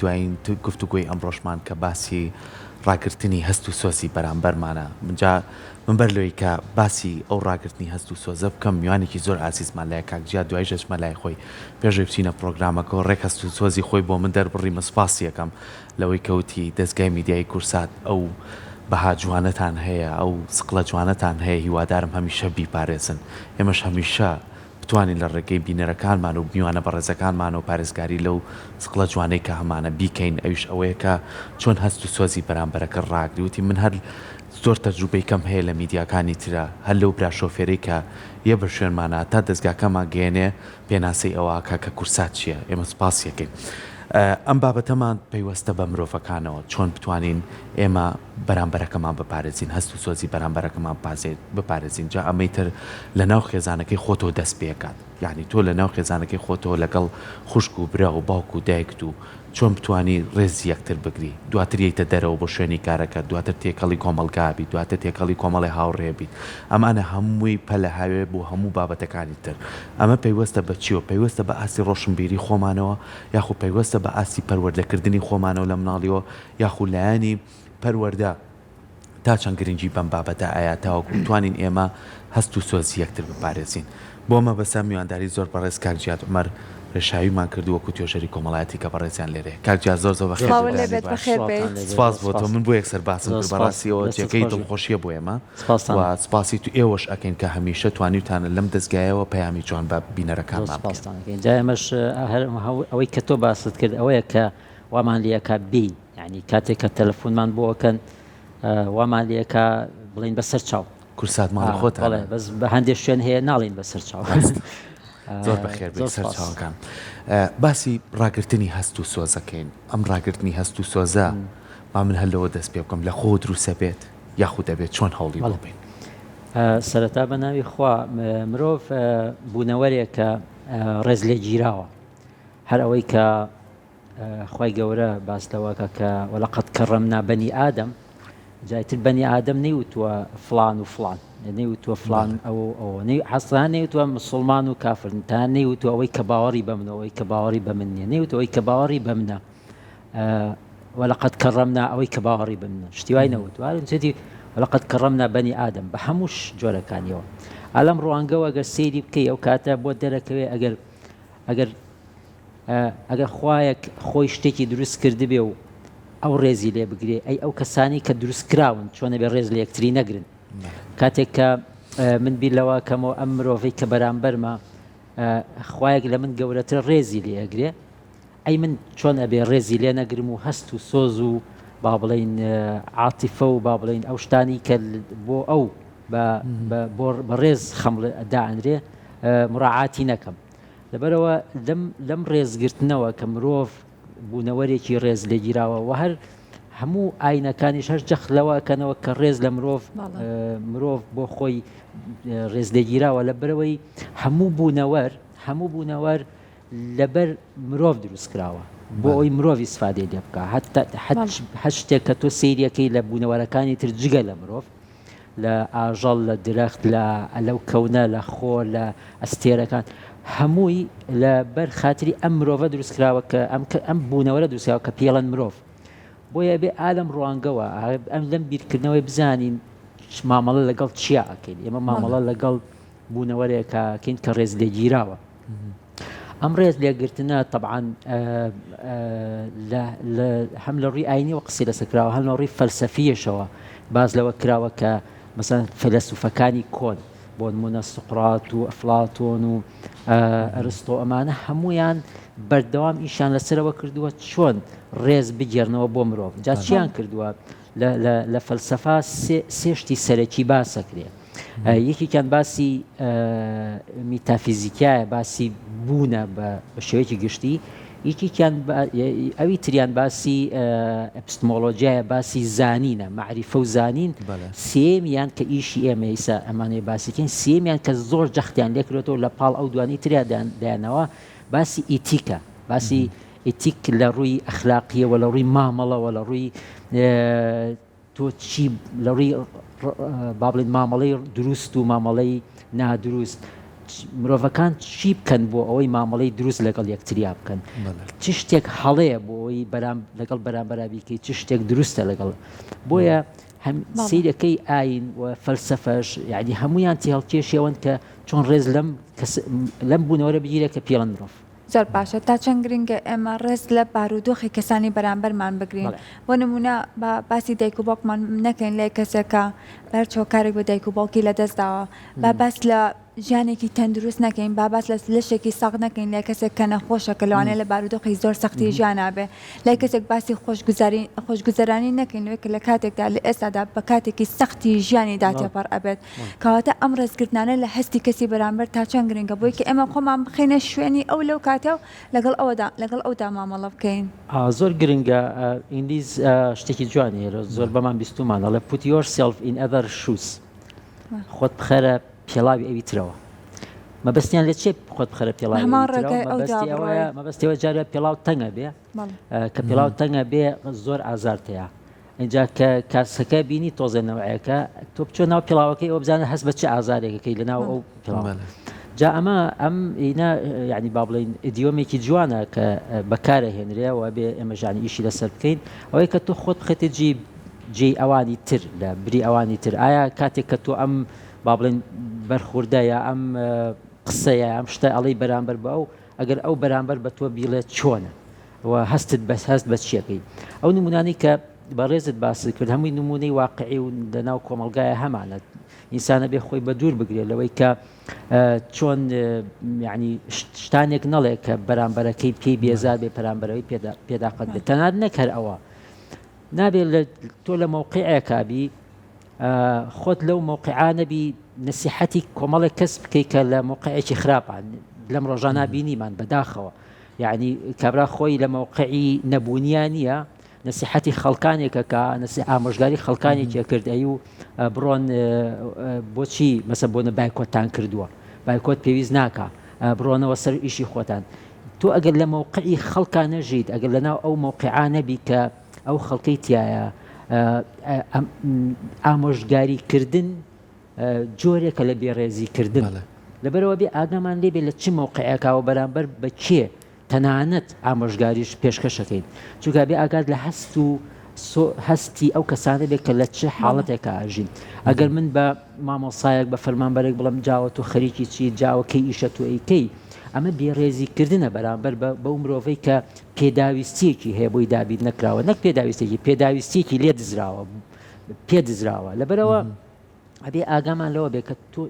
دوایین گفتوگوی ئەمڕۆژمان کە باسی ڕاگررتنی هەست و سۆزی بەرامبەرمانە منجا من بەر لەوەی کە باسی ئەو ڕاگررتنی هەست و سۆزە بکەم میوانێکی زۆر ئازیزمان لای کاکجیا دوای ژەشمە لای خۆی پێشەوەی بچینە پرۆگرامەکە ڕێک هەست و سۆزی خۆی بۆ من دەربڕی مەسپاسی یەکەم لەوەی کەوتی دەستگای میدیای کورسات ئەو بەها جوانەتان هەیە ئەو سقلە جوانەتان هەیە هیوادارم هەمیشە بیپارێزن ئێمەش هەمیشە بتوانین لە ڕێگەی بینەرەکانمان و میوانە بەڕێزەکانمان و پارێزگاری لەو سقلە جوانەی کە هەمانە بیکەین ئەویش ئەوەیە کە چۆن هەست و سۆزی بەرامبەرەکە ڕاگری وتی من هەر زۆر تەجروبەی کەم هەیە لە میدیاکانی ترە هەر لەو برا شۆفێرەی کە یە بە شوێنمانە تا دەستگاکەمان گەێنێ پێناسەی ئەوەکە کە کورسات چییە ئێمە سپاسیەکەین ئەم بابەتەمان پەیوەستە بە مرۆڤەکانەوە چۆن بتوانین ئێمە بەرامبەرەکەمان بپارێزین هەست و سۆزی بەرامبەرەکەمان بپارێزین جا ئەمەی تر لە ناو خێزانەکەی خۆتەوە دەست پێکات یعنی تۆ لە ناو خێزانەکەی خۆتەوە لەگەڵ خوشک و برا و باوک و دایکت و چۆن بتوانی ڕێزی یەکتر بگری دواتر یەیتە دەرەوە بۆ شوێنی کارەکە دواتر تێکەڵی کۆمەلگابی دواتر تێکەڵی کۆمەڵی هاوڕێبیت ئەمانە هەمووی پەلە هاوێ بۆ هەموو بابەتەکانی تر ئەمە پەیوەستە بە چیوە پەیوەستە بە ئاسی ڕۆشنبیری خۆمانەوە یاخو پەیوەستە بە ئاسی پەروەردەکردنی خۆمانەوە لە مناڵیەوە یاخو لایانی پەروەردە تا چەند گرنگی بەم بابەتە ئایا تاوەکو بتوانین ئێمە هەست و سۆزی یەکتر بپارێزین بۆمە بەسە میوانداری زۆر بەڕێز کاکجیات عومەر ڕێشاویمان کردووەکو توێژەری کۆمەڵایەتی کە بەڕێزیان لێرێ کاکجیا زۆر بەخێر سپاس بۆ تۆ من بۆ یەکسەر باسم کرد بەڕاستیەوە جێگەی دڵخۆشیە بۆ ئێمە و سپاسی تو ئێوەش ئەکەین کە هەمیشە توانیتانە لەم دەستگایەوە پەیامی جوان بە بینەرەکانمان جا ئێمەش ئەوەی کە تۆ باست کرد ئەوەیە کە وامان لەکە بین یعنی کاتێک کە تەلەفۆنمان بۆکەن وامان لەکە بڵین بەسەر چاو کورسات ماڵ خۆت بەس بە هەندێک شوێن هەیە ناڵین بەسەر چاو زۆر بەخێر بەسەر چاوەکان باسی ڕاگررتنی هەست و سۆزەکەین ئەم ڕاگررتنی هەست و سۆزە با من هەلەوە دەست پێ بکەم لە خۆ دروسە بێت یاخود دەبێت چۆن هەوڵی بۆ بین سەرەتا بە ناوی خوا مرۆڤ بوونەوەرێکە ڕێز لێ گیراوە هەر ئەوەی کە خوای گەورە باس لەوەکە کە وەلەقەد کەڕەمنا بەنی ئادەم جایتر بەنی ئادەم نەیوتووە فڵان و فڵان نەیوتووە فڵان ئەو حەسان نەیوتووە مسڵمان و کافرن تا نەیوتووە ئەوەی کە باوەڕی بە منە ئەوەی کە باوەڕی بە من نییە نەیوتووە ئەوەی کە باوەڕی بە منە وەلەقەد کەڕەمنا ئەوەی کە باوەڕی بە منە شتیوای نەوتوە وەلەقەد کەڕەمنا بەنی ئادەم بە هەمووش جۆرەکانیەوە ئەلەم ڕوانگەوە ئەگەر سەیری بکەی ئەو کاتە بۆ دەرەکەوێ ئەگەر خوایەک خۆی شتێکی دروست کردبێ و ئەو ڕێزی لێ بگرێ ئەی ئەو کەسانی کە دروست کراون چۆنە بێ ڕێز لە یەکتری نەگرن کاتێک کە من بیر لەوە کەمەوە ئەم مرۆڤەی کە بەرامبەرمە خوایەک لە من گەورەتر ڕێزی لێ ئەگرێ ئەی من چۆن ئەبێ ڕێزی لێ نەگرم و هەست و سۆز و با بڵین عاتیفە و با بڵین ئەو شتانی کە بۆ ئەو بە ڕێز خەمڵ دائەنرێ مراعاتی نەکەم لەبەرەوە لەم ڕێزگرتنەوە کە مرۆڤ بوونەوەرێکی ڕێز لێگیراوە و هەر هەموو ئاینەکانیش هەر جەخ لەوەکەنەوە کە ڕێز لە مرۆڤ بۆ خۆی ڕێز لێگیراوە لەبەرەوەی هەموو بوونەوەر لەبەر مرۆڤ دروست کراوە بۆ ئەوی مرۆڤ ئیسفادەی لێ بکە هەر شتێک کە تۆ سەیریەکەی لە بوونەوەرەکانی تر جگە لە مرۆڤ لە ئاژەڵ لە درەخت لەو کەونە لە خۆ لە ئەستێرەکان هەمووی لە بەر خاتری ئەم مرۆڤە دروستکراوە کە ئەم بوونەوەرە دروستکراوە کە پێڵەن مرۆڤ بۆیە بێ ئالەم ڕوانگەوە ئەم لەم بیرکردنەوەی بزانین مامەڵە لەگەڵ چیا ئەکەین ئێمە مامەڵە لەگەڵ بوونەوەرێکەکەین کە ڕێز لێگیراوە ئەم ڕێز لێگرتنە طبعاً هەم لە ڕووی ئاینیەوە قسەی لەسەر هەم لە ڕووی فەلسەفیەشەوە باز لەوە کراوە کە مەسەڵەن فەیلسوفەکانی کۆن بۆ نمونە سقرات و ئەفلاتۆن و ئەرستۆ ئەمانە هەمویان بەردەوام ئیشان لەسەرەوە کردووە چۆن ڕێز بگێڕنەوە بۆ مرۆڤ جا چیان کردووە لە فەلسەفا سێ شتی سەرەکی باسەکرێ یەکێکیان باسی میتافیزیکایە باسی بوونە بە شێوەیەکی گشتی یەکێکیان ئەوی تریان باسی ئەپستمۆلۆژیایە باسی زانینە معریفە و زانین سێمیان کە ئیشی ئێمە ئیسا ئەمانەیە باسیکەین سێمیان کە زۆر جەختیان لێکرێتەوە لە پاڵ ئەو دوانی تریا دایانەوە باسی ئیتیکە باسی ئیتیک لە ڕووی ئەخلاقیەوە لە ڕووی مامەڵەوە لە ڕووی تۆ چی لە ڕووی با بڵین مامەڵەی دروست و مامەڵەی نادروست مرۆڤەکان چی بکەن بۆ ئەوەی مامەڵەی دروست لەگەڵ یەکتریا بکەن چ شتێک هەڵەیە بۆ ئەوەی لەگەڵ بەرامبەرابیکەی چ شتێک دروستە لەگەڵ بۆیە سیرەکەی ئاین و فەلسەفەش یعنی هەمویان تی هەڵکێشیەوەن کە چۆن ڕێز لەم بوونەوەرە بگیرێت کە پێڵەن مرۆڤ زۆر باشە تا چەند گرنگە ئێمە ڕێز لە بارودۆخی کەسانی بەرامبەرمان بگرین بۆ نمونە باسی دایک و باوکمان نەکەین لای کەسێکە بەرچۆ کارێک بە دایک و باوکی لەدەستداوە با باس لە ژیانێکی تەندروست نەکەین با باس لە لەشێکی سەق نەکەین لای کەسێک کە نەخۆشە کە لەوانەیە لە بارودۆخی زۆر سەختی ژیانابێ لای کەسێک باسی خۆشگوزەرانی نەکەین لەوەی کە لە کاتێکدا لە ئێستادا بە کاتێکی سەختی ژیانیدا تێپەڕ ئەبێت کەواتە ئەم ڕێزگرتنانە لە هەستی کەسی بەرامبەر تا چەند گرنگە بۆی کە ئێمە خۆمان بخینە شوێنی ئەو لەو کاتێ و لەگەڵ ئەودا مامەڵە بکەین زۆر گرنگە ئینگلیز شتێکی جوانی زۆر بەمان بیستمانەڵێ put yourself in other shoes خۆت بخەرە پێڵاوی ئەوی ترەوە مەبەستیان لە چێ خۆت بخەرە پێڵاوی مەبەستیەوە جارە پێڵاو تەنگە بێ کە پێڵاو تەنگە بێ زۆر ئازارتەیە اینجا کە کاسەکە بینی تۆزێنەوەیەکە تۆ بچۆ ناو پێڵاوەکەی ئەو بزانە هەست بە چه ئازارێکەکەی لە ناو ئەو پێڵاوە جا ئەم ئینە یعنی با بڵین ئیدیۆمێکی جوانە کە بەکارە هێنرێەوە بێ ئێمە ژانی ئیشی لەسەر بکەین ئەوەی کە تۆ خۆت بخێتە جێی ئەوانی تر لە بری ئەوانی تر ئایا کاتێک کە تۆ ئەم با بڵین بەرخوردەیە ئەم قسەیە ئەم شتە ئەڵەی بەرامبەر بە ئەو ئەگەر ئەو بەرامبەر بە تۆ بیڵێت چۆنە و هەستت هەست بە چیەکەی ئەو نمونانی کە بەڕێزت باسی کرد هەمووی نمونەی واقعی و لەناو کۆمەلگایە هەمانە ئینسانە بێ خۆی بە دوور بگرێت لەوەی کە چۆن یعنی شتانێک نەڵێ کە بەرامبەرەکەی پێی بێزار بێ پەرامبەرەوەی پێداقەت بێت تەنانەت نەکەر ئەوە نابێت تۆ لە مووقعێکابی خۆت لەو مووقعانەبی نسیحەتی کۆمەڵێک کەس بکەیت کە لە مووقعێکی خراپان لەم ڕۆژانە بینیمان بەداخەوە یعنی کابرا خۆی لە مووقعی نەبوونیان نییە نسیحەتی خەڵکانێکە کە ئامۆژگاری خەڵکانێکی کرد ئەی و بڕۆن بۆچی مەسە بۆنە بایکۆتان کردووە بایکۆت پێویست ناکە بڕۆنەوە سەر ئیشی خۆتان تۆ ئەگەر لە مووقعی خەڵکان نەژیت ئەگەر لەناو ئەو مووقعانەبی کە ئەو خەڵکەی تایە ئامۆژگاریکردن جۆرێکە لە بێڕێزیکردن لەبەرەوە بێ ئاگامان لێبێ لە چ مووقعەکەوە بەرامبەر بە کێ تەنانەت ئامۆژگاریش پێشکەشەکەین چونکە بێ ئاگات لە هەستی ئەو کەسانە بێت کە لە چه حاڵەتێکە ئاژین ئەگەر من بە مامۆسایەک بە فەرمانبەرێک بڵم جاوە و خەریکی چی جاوەکەی ئیشە تو ئەیکەی ئەمە بێڕێزیکردنە بەرامبەر بە مرۆڤەی کە پێداویستیەکی هەیە بۆی دابیت نەکراوە نەک پێداویستیەکی لێ دزراوە لەبەرەوە ئەبێ ئاگامان لەوە بێ کە تۆ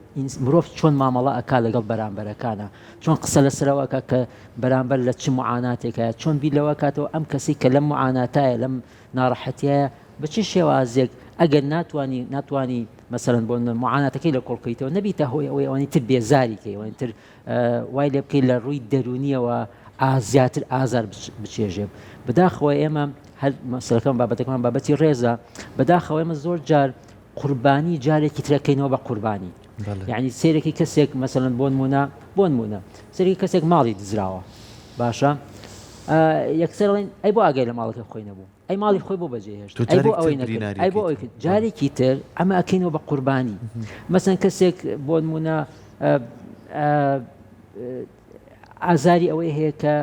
مرۆڤ چۆن مامەڵە ئەکا لەگەڵ بەرامبەرەکانە چۆن قسە لەسەرەوەکە کە بەرامبەر لە چ معاناتێکە چۆن بی لەوە کاتەوە ئەم کەسی کە لەم معاناتایە لەم ناڕەحەتیایە بە چه شێوازێک ئەگەر ناتوانی مەسەرەن بۆ معاناتەکەی لە کۆڵکەیتەوە نەبیتە هۆی ئەوەی تر بێزاریکەی ئەوەی تر وای لێ بکەیت لە ڕووی دەرونیەوە زیاتر ئازار بچێژێ بەداخەوە ئێمە هەر مەسەلەکەم بابەتەکەمان بابەتی ڕێزە بەداخەوە ئێمە زۆر جار قوربانی جارێکی ترەکەینەوە بە قوربانی یعنی سێرەی کەسێک مەسەلەن بۆ نمونە سێرەی کەسێک ماڵی دزراوە باشە یەکسەرڵین ئەی بۆ ئاگای لە ماڵەکە خۆی نەبوو ئەی ماڵی خۆی بۆ بەجێهێشت ئەی بۆ ئەوەی جارێکی تر ئەمە ئەکەینەوە بە قوربانی مەسەن کەسێک بۆ نمونە ئازاری ئەوەی هەیە کە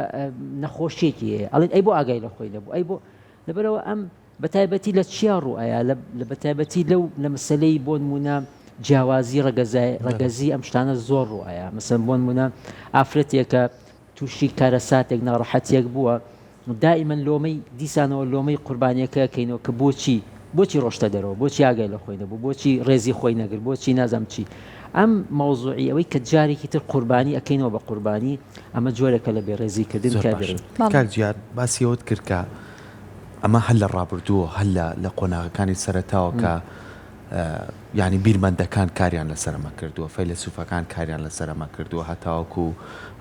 نەخۆشیێکی هەیە ئەڵێن ئەی بۆ ئاگای لە خۆی نەبوو ئەی بۆ لەبەرەوە ئەم بەتایبەتی لە چیا ڕوئایە لە بەتایبەتی لە مەسەلەی بۆ نمونە جیاوازی ڕەگەزی ئەم شتانە زۆر ڕوئایە مەسەن بۆ نمونە ئافرەتێکە تووشی کارەساتێک ناڕەحەتێک بووە دائیمەن لۆمەی دیسانەوە لۆمەی قوربانیەکە کەینەوە کە بۆچی ڕۆشتە دەرەوە بۆچی ئاگای لە خۆی نەبوو بۆچی ڕێزی خۆی نەگرت بۆچی نازام چی ئەم مەوزوعی ئەوەی کە جارێکی تر قوربانی ئەکەینەوە بە قوربانی ئەمە جۆرێکە لە بێڕێزیکردن کاک جیاد باسیەوەت کرد کە ئەمە هەل لە ڕابردووە هەل لە قۆناغەکانی سەرەتاوە کە یعنی بیرمەندەکان کاریان لەسەرمە کردووە فەیلسوفەکان کاریان لەسەرمە کردووە هەتاوەکو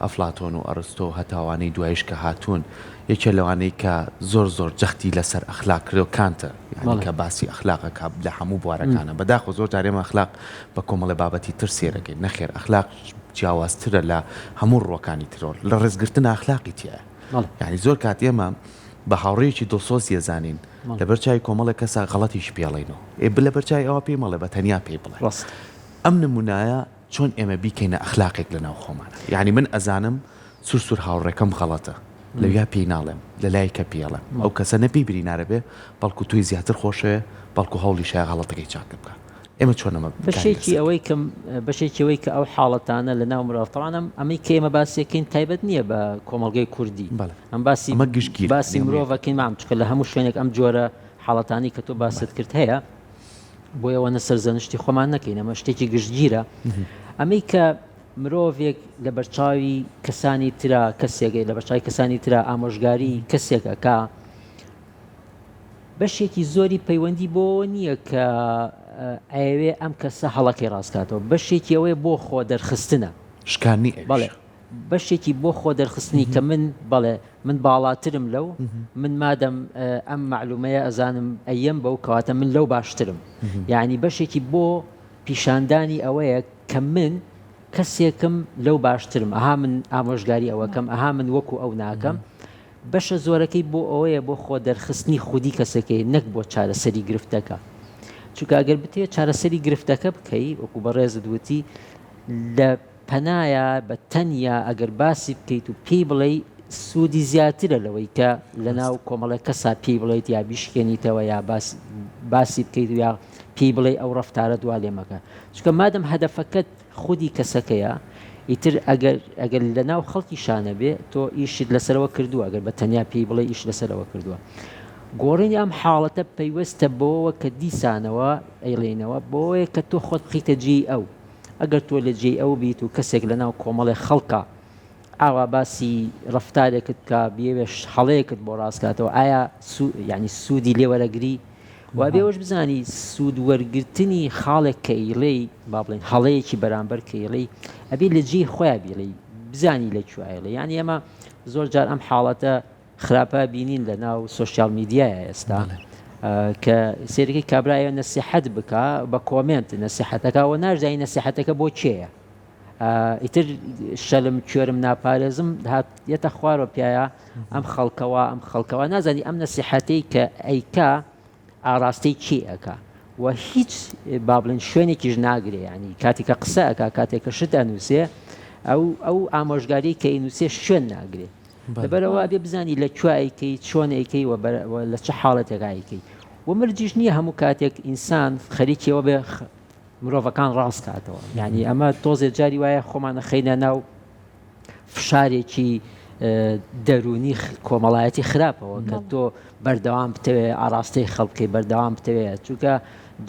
ئەفلاتۆن و ئەرستۆ هەتاوانەی دوایش کە هاتوون یەکێ لەوانەی کە زۆر جەختی لەسەر ئەخلاق کردو کانتە کە باسی ئەخلاقەکە لە هەموو بوارەکانە بەداخۆ زۆر جارێمە ئەخلاق بە کۆمەڵی بابەتی تر سێرەکەین نەخێر ئەخلاق جیاوازترە لە هەموو ڕۆکانی ترۆر لە ڕێزگرتن ئەخلاقی تایە یعنی زۆر کات ئێمە بە هاوڕێیەکی دۆسۆزیە زانین لەبەر چای کۆمەڵە کەسا غەڵەتیش پێڵێنەوە لەبەر چای ئەوە پێی مەڵێ بە تەنیا پێی بڵێ ئەم نمونایە چۆن ئێمە بیکەینە ئەخلاقێک لەناو خۆمانە. یعنی من ئەزانم سوور هاوڕێکەم غەڵەتە لەویا پێی ناڵێم لە لای کە پێڵێم ئەو کەسە نەپی برینارە بێ بەڵکو توی زیاتر خۆشەیە بەڵکو هەوڵی شای غەڵەتەکەی چاکە بکە. ئێمە چۆنەمە بەشێکی ئەوەی کە ئەو حاڵەتانە لە ناو مرۆڤتەوانم ئەمەی کە ئێمە باسیەکەین تایبەت نییە بە کۆمەڵگەی کوردی ئەم باسی مرۆڤەکەین مام چکە لە هەموو شوێنێک ئەم جۆرە حاڵەتانی کە تۆ باست کرد هەیە بۆی ئەوە نەسەرزەنشتی خۆمان نەکەین ئەمە شتێکی گشتگیرە ئەمەی کە مرۆڤێک لە بەرچاوی کەسانی ترا کەسێک لە بەرچاوی کەسانی ترا ئامۆژگاری کەسێکەکە بەشێکی زۆری پەیوەندی بۆ نییە کە ئەوێ ئەم کەسە هەڵەکەی ڕاستکاتەوە بەشێکی ئەوەیە بۆ خۆ دەرخستنە شکانی بەڵێ بەشێکی بۆ خۆ دەرخستنی کە بەڵێ من باڵاترم لەو من مادەم ئەم معلومەیە ئەزانم ئەیم بەو کەواتە من لەو باشترم یعنی بەشێکی بۆ پیشاندانی ئەوەیە کە من کەسێکم لەو باشترم ئەها من ئامۆژگاری ئەوەکەم ئەها من وەکو ئەو ناکەم بەشە زۆرەکەی بۆ ئەوەیە بۆ خۆ دەرخستنی خودی کەسەکەی نەک بۆ چارەسەری گرفتەکە چونکە ئەگەر بتێت چارەسەری گرفتەکە بکەی وەکو بەڕێزت وتی لە پەنایە بە تەنیا ئەگەر باسی بکەیت و پێی بڵێ سوودی زیاترە لەوەی کە لە ناو کۆمەڵە کەسا پێی بڵێیت یا بیشکێنیتەوە یا باسی بکەیت و یا پێی بڵێ ئەو ڕەفتارە دوا لێمەکە چونکە مادەم هەدەفەکەت خودی کەسەکەیە ئیتر ئەگەر لە ناو خەڵکی شانە بێ تۆ ئیشت لەسەرەوە کردووە ئەگەر بە تەنیا پێی بڵێ ئیش لەسەرەوە کردووە گۆڕینی ئەم حاڵەتە پەیوەستە بۆەوە کە دیسانەوە ئەیڵێنەوە بۆیە کە تۆ خۆت بخیتە جێی ئەو ئەگەر تۆ لە جێی ئەو بیت و کەسێک لە ناو کۆمەڵی خەڵکە ئاوا باسی ڕەفتارێکت کە بێوێش هەڵەیەکت بۆ ڕاستکاتەوە ئایا یعنی سوودی لێوەرەگری وا بێوەش بزانی سوود وەرگرتنی خاڵێک کە ئیڵێی با بڵێن هەڵەیەکی بەرامبەر کە ئیڵێی ئەبێ لە جێی خۆیان بێڵێ بزانی لەکوێ ئایڵێ یعنی ئەمە زۆر جار ئەم حاڵەتە خراپە بینین لە ناو سوۆسیال میدیایە ئێستا کە سێرەکەی کابرایە نەسیحەت بکە بە کۆمنت نەسیحەتەکەەوە ناژدای نەسیحەتەکە بۆ چێیە ئیتر شەلم کوێرم ناپارێزم یەتە خوارەوە پیاە ئەم خەڵکەوە نازانی ئەم نەسیحەتەی کە ئەیکا ئاراستەی چی ئەکا و هیچ با بڵێن شوێنێکیش ناگرێ ینی کاتێکە قسە ئەکا کاتێککە شت ئەنووسێ ئەو ئامۆژگاری کە ئینووسێ شوێن ناگرێ لەبەرەوە بێ بزانی لە کوایکەی چۆن ئەیکەی لە چه حاڵەتێکایکەی و مرجیش نییە هەموو کاتێک ئینسان خەریکیەوە بێ مرۆڤەکان ڕاست کاتەوە یعنی ئەمە تۆزێ جاری وایە خۆمانە خەینە ناو فشارێکی دەرونی کۆمەڵایەتی خراپەوە کە تۆ بەردەوام بتەوێ ئاراستەی خەڵکەی بەردەوام بتەوێت چونکە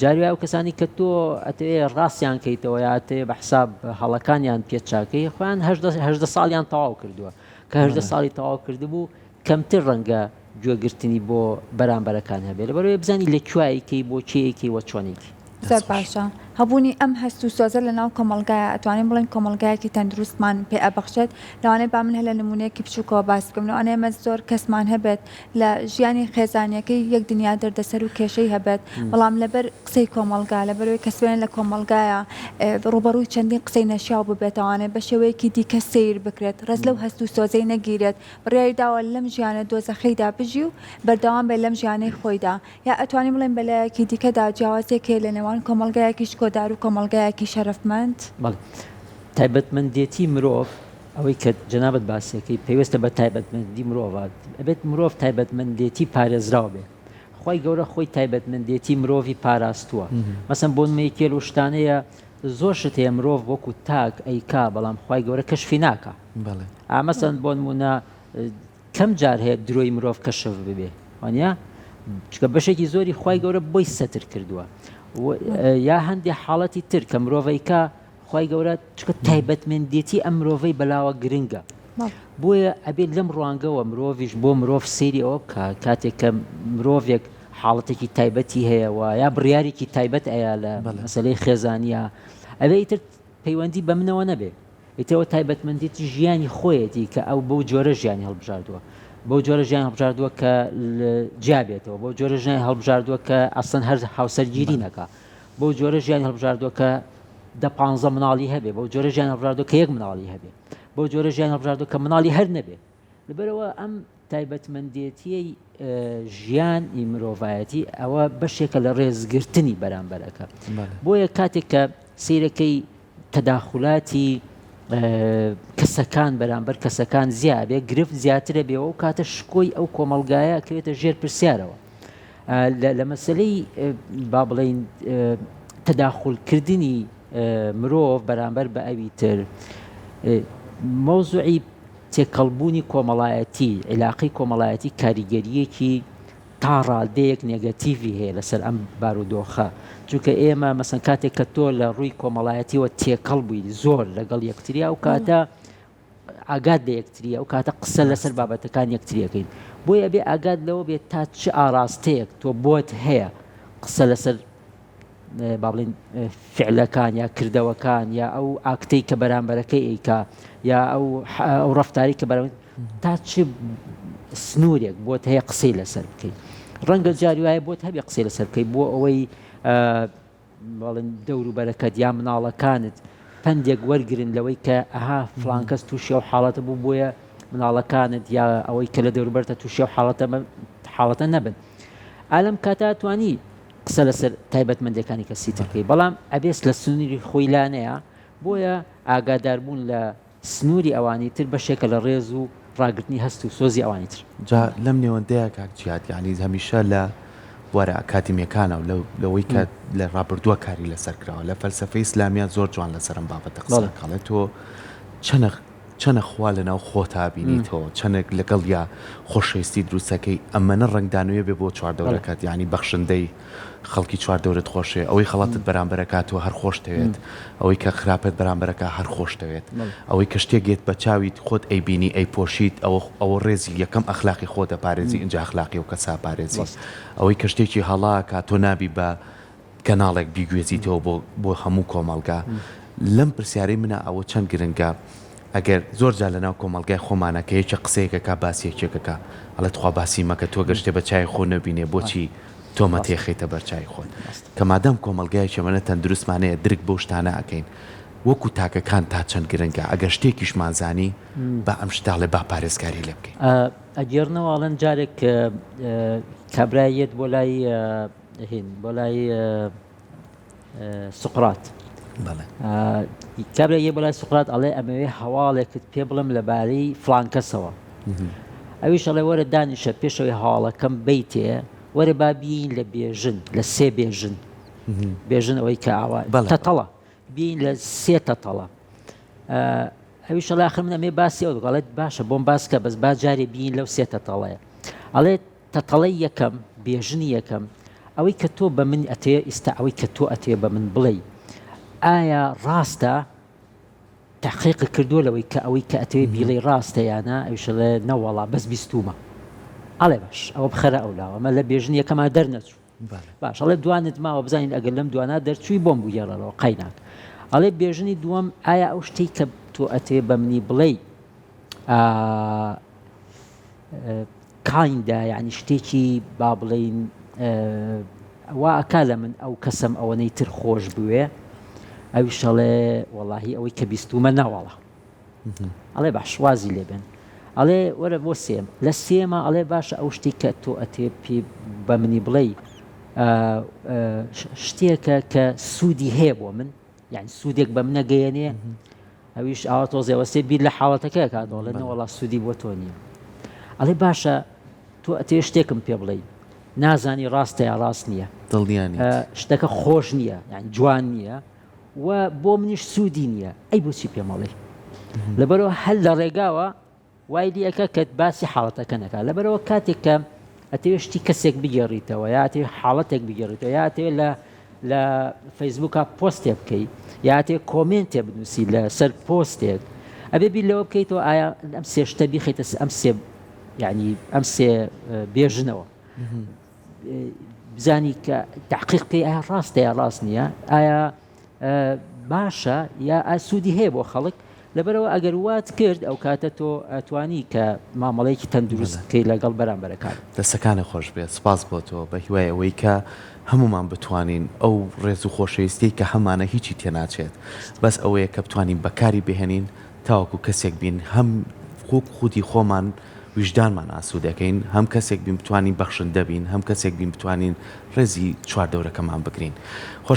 جاروای ئەو کەسانی کە تۆ ئەتەوێ ڕاستیان کەیتەوە یاتێ بە حساب هەڵەکانیان پێچاکەی خۆیان هەژدە ساڵیان تەواو کردووە کە هەژدە ساڵی تەواو کردبوو کەمتر ڕەنگە گوێگرتنی بۆ بەرامبەرەکان هەبێت لەبەرەوەی بزانی لە کوایەکەی بۆ چیەکی وە چۆنێکی زۆر باشە هەبوونی ئەم هەست و سۆزە لە ناو کۆمەلگایە ئەتوانین بڵێن کۆمەلگایەکی تەندروستمان پێ ئەبەخشێت لەوانەیە با من هە لە نمونەیەکی بچووکەوە باس بکەم لەوانەیە ئێمە زۆر کەسمان هەبێت لە ژیانی خێزانیەکەی یەک دنیا دەردەسەر و کێشەی هەبێت بەڵام لەبەر قسەی کۆمەلگا لەبەرەوەی کە سوێن لە کۆمەلگایە ڕوبەڕووی چەندین قسەی نەشیاو ببێتەوانێت بە شێوەیەکی دیکە سیر بکرێت ڕێز لەو هەست و سۆزەی نەگیرێت بڕیاری داوە لەم ژیانە دۆزەخەیدا بژی و بەردەوام بێت لەم ژیانەی خۆیدا یا ئەتوانین بڵێن بەلایەکی دیکەدا جیاوازێک لە نێوان کۆمەلگایەکیش کۆدار و کۆمەلگایەکی شەرەفمەند تایبەتمەندێتی مرۆڤ ئەوەی کە جەنابەت باسیەکەی پێویستە بە تایبەتمەندی مرۆڤات ئەبێت مرۆڤ تایبەتمەندێتی پارێزراو بێ خی گەورە خۆی تایبەتمەندێتی مرۆڤی پاراستووە مەسەن بۆ نمەیەکێ و شتانەیە زۆر شت هەیە مرۆڤ وەکو تاک ئەیکا بەڵام خی گەورە کەشفی ناکە ئامەسەن بۆ نمونە کەم جار هەیە درۆی مرۆڤ کەشف ببێ وانە چکە بەشێکی زۆری خی گەورە بۆی سەتر کردووە یا هەندێک حاڵەتی تر کە مرۆڤیکە خی گەورە چکە تایبەتمەندێتی ئەم مرۆڤەی بەلاوە گرنگە بۆیە ئەبێت لەم ڕوانگەوە مرۆڤیش بۆ مرۆڤ سەیری ئەوە بکە کاتێک کە مرۆڤێک حاڵەتێکی تایبەتی هەیە و یا بڕیارێکی تایبەت ئەیە لە مەسەلەی خێزانیە ئەوێ ئیتر پەیوەندی بە منەوە نەبێ ئیتەوە تایبەتمەندێتی ژیانی خۆیەتی کە ئەو بەو جۆرە ژیانی هەڵبژاردووە بۆ جۆرە ژیان هەڵبژاردووە کە جیابێتەوە بۆ جۆرە ژیان هەڵبژاردووە کە ئەسڵەن هەر هاوسەرگیری نەکە بۆ جۆرە ژیان هەڵبژاردووە کە 15 مناڵی هەبێ بۆ جۆرە ژیان هەڵبژاردووە کە 1 مناڵی هەبێ بۆ جۆرە ژیان هەڵبژاردووە کە مناڵی هەر نەبێ لەبەرەوە ئەم تایبەتمەندێتیەی ژیانی مرۆڤایەتی ئەوە بەشێکە لە ڕێزگرتنی بەرامبەرەکە بۆیە کاتێک کە سیرەکەی تەداخلاتی کەسەکان بەرامبەر کەسەکان زیابێ گرفت زیاترە بێەوە و کاتە شکۆی ئەو کۆمەلگایە کەوێتە ژێر پرسیارەوە لە مەسلەی با بڵێن تەداخلکردنی مرۆڤ بەرامبەر بە ئەوی تر مۆزوعی تێکەڵبوونی کۆمەڵایەتی عیلاقەی کۆمەڵایەتی کاریگەریەکی تا ڕادەیەک نێگەتیڤی هەیە لەسەر ئەم بارودۆخە چونکە ئێمە مەسەن کاتێک کە تۆ لە ڕووی کۆمەڵایەتیەوە تێکەڵ بووی زۆر لەگەڵ یەکتریا و کاتە ئاگات لە یەکتریە و کاتە قسە لەسەر بابەتەکان یەکتریەکەین بۆیە بێ ئاگات لەوە بێت تا چ ئاراستەیەک تۆ بۆت هەیە قسە لەسەر با بڵێن فعلەکان یا کردەوەکان یا ئەو ئاکتەی کە بەرامبەرەکەی ئەیکا یا ئەو ڕەفتاری کە بەرامبەر تا چ سنوورێک بۆت هەیە قسەی لەسەر بکەیت ڕەنگە جاری وایە بۆت هەبێ قسەی لەسەر بکەیت بۆ ئەوەی بەڵێن دەوروبەرەکەت یا مناڵەکانت پندێک وەرگرن لەوەی کە ئەها فڵان کەس تووشی و حاڵەتە بوو بۆیە مناڵەکانت یا ئەوەی کە لە دەوروبەرتە تووشی و حاڵەتە نەبن ئالەم کاتا توانی قسە لەسەر تایبەتمەندەکانی کەسی ترکەی بەڵام ئەبێس لە سنووری خۆی لانەیە بۆیە ئاگاداربوون لە سنووری ئەوانی تر بەشێکە لە ڕێز و ڕاگررتنی هەست و سۆزی ئەوانی تر جا لەم نێوەندەیە کاکچیات یعنی هەمیشە لە وەرە ئەکادیمیەکانە و لەوەی کە لە ڕابردووە کاری لەسەر کراوە لە فەلسەفەی ئیسلامیات زۆر جوان لەسەرم بابەتە قسەکەڵێت تۆ چەنە خوا لەناو خۆتا بینیتەوە چەندێک لەگەڵ یا خۆشەویستی دروستەکەی ئەمەنە ڕنگدانوێ بێ بۆ چواردەورەکەت یعنی بەخشندەی خەڵکی چواردەورت خۆشێ ئەوەی خەڵاتت بەرامبەرەکاتەوە هەر خۆشتەوێت ئەوەی کە خراپەت بەرامبەرەکە هەر خۆشتەوێت ئەوەی کە شتێکێت بە چاویت خۆت ئەیبینی ئەی پۆشیت ئەوە ڕێزی یەکەم ئەخلاقی خۆتە پارێزی اینجا ئەخلاقی و کەسا پارێزی ئەوەی کە شتێکی هەڵا کە تۆ نابی بە کەناڵێک بیگوێزیتەوە بۆ هەموو کۆمەڵگا لەم پرسیارەی منە ئەوە چەند گرنگە ئەگەر زۆر جا لەناو کۆمەلگای خۆمانە کە یەکە قسەیەکەکە باسیەکێکەکە ئەڵێ تخوا باسی مەکە تۆ گەشتێ بە چای خۆ نەبینێ بۆچی تۆمە تێخیتە بەرچای خۆت کە مادەم کۆمەلگای چەمەنە تەندروستمانەیە درک بۆ شتانە ئەەکەین وەکو تاکەکان تا چەند گرنگە ئەگەر شتێکیشمانزانی بە ئەم شتاڵێ با پارێزگاری لێ بکەین ئەگەرنەوەڵەن جارێک کابرایەت بۆ لای هین بۆ لای سقرات کابرایە بۆ لای سقرات ئەڵێ ئەمەوێ هەواڵێکت پێ بڵم لەبارەی فڵان کەسەوە ئەویش ئەڵێ وەرە دانیشە پێشەوەی هەواڵەکەم بیتێ وەرە با بین لە بێژن لە سێ بێژن بێژن ئەوەی کە ئاوا تەتەڵە بین لە سێ تەتەڵە ئەویش ئەڵێ ئاخر من ئەمێ باسی ئەو دەڵێت باشە بۆم باسکە بەس با جارێ بین لەو سێ تەتەڵەیە ئەڵێ تەتەڵەی یەکەم بێژنی یەکەم ئەوەی کە تۆ بە من ئەتەیە ئێستا ئەوەی کە تۆ ئەتەیە بە من بڵێ ئایا ڕاستە تحقیق کردووە لەوەی کە ئەوەی کە ئەتەوێ بیڵێ ڕاستە یانە ئەویش ئەڵێ نەوەڵا بەس بیستومە ئەڵێ باش ئەوە بخەرە ئەولاوە ئەمە لە بێژنی یەکەما دەرنەچوو باش ئەڵێ دوانت ماوە بزانین ئەگەر لەم دوانە دەرچووی بۆم بوو گێڕەوە قەیناک ئەڵێ بێژنی دووەم ئایا ئەو شتەی کە تۆ ئەتێ بە منی بڵێ کایندا یعنی شتێکی با بڵێن وا ئەکا لە من ئەو کەسم ئەوەنەی تر خۆش بوێ ئەویش ئەڵێ وەڵاهی ئەوەی کە بیستومە ناوەڵە ئەڵێ باش وازی لێبن ئەڵێ وەرە بۆ سێم لە سێمە ئەڵێ باشە ئەو شتی کە تۆ ئەتێ پێ بە منی بڵێ شتێکە کە سوودی هەیە بۆ من یعنی سوودێک بە منە گەیەنێ ئەویش ئاوا تۆزێەوە سێ بیر لە حاڵەتەکە کاتەوە لە نەوەڵا سوودی بۆ تۆ نییە ئەڵێ باشە تۆ ئەتێ شتێکم پێ بڵێ نازانی ڕاستە یا ڕاست نییە دڵنیانی شتەکە خۆش نییە یعنی جوان نییە و بۆ منیش سوودی نییە ئەی بۆچی پێمەڵێ لەبەرەوە هەل لە ڕێگاوە وای دیەکە کە باسی حاڵەتەکە نەکات لەبەرەوە کاتێک کە ئەتەوێ شتی کەسێک بگێڕیتەوە یا ئەتێ حاڵەتێک بگێڕیتەوە یا ئەتەوێ لە فەیسبووکە پۆستێ بکەیت یا ئەتێ کۆمنتێ بنووسی لە سەر پۆستێک ئەبێ بیر لەوە بکەیتەوە ئایا ئەم سێ شتە بیخیتە ئەم سێ یعنی ئەم سێ بێژنەوە بزانی کە تحقیق بکەی ئایا ڕاستە یا ڕاست نییە ئایا باشە یا ئاسوودی هەیە بۆ خەڵک لەبەرەوە ئەگەر وات کرد ئەو کاتە تۆ ئەتوانی کە مامەڵەیەکی تەندروست بکەی لەگەڵ بەرامبەرەکان دەستەکانە خۆش بێت سپاس بۆ تۆ بە هیوای ئەوەی کە هەمومان بتوانین ئەو ڕێز و خۆشەویستی کە هەمانە هیچی تێناچێت بەس ئەوەیە کە بتوانین بەکاری بهێنین تاوەکو کەسێک بین هەم خودی خۆمان ویژدانمان ئاسوودەکەین هەم کەسێک بین بتوانین بەخشندە بین هەم کەسێک بین بتوانین ڕێزی چواردەورەکەمان بگرین.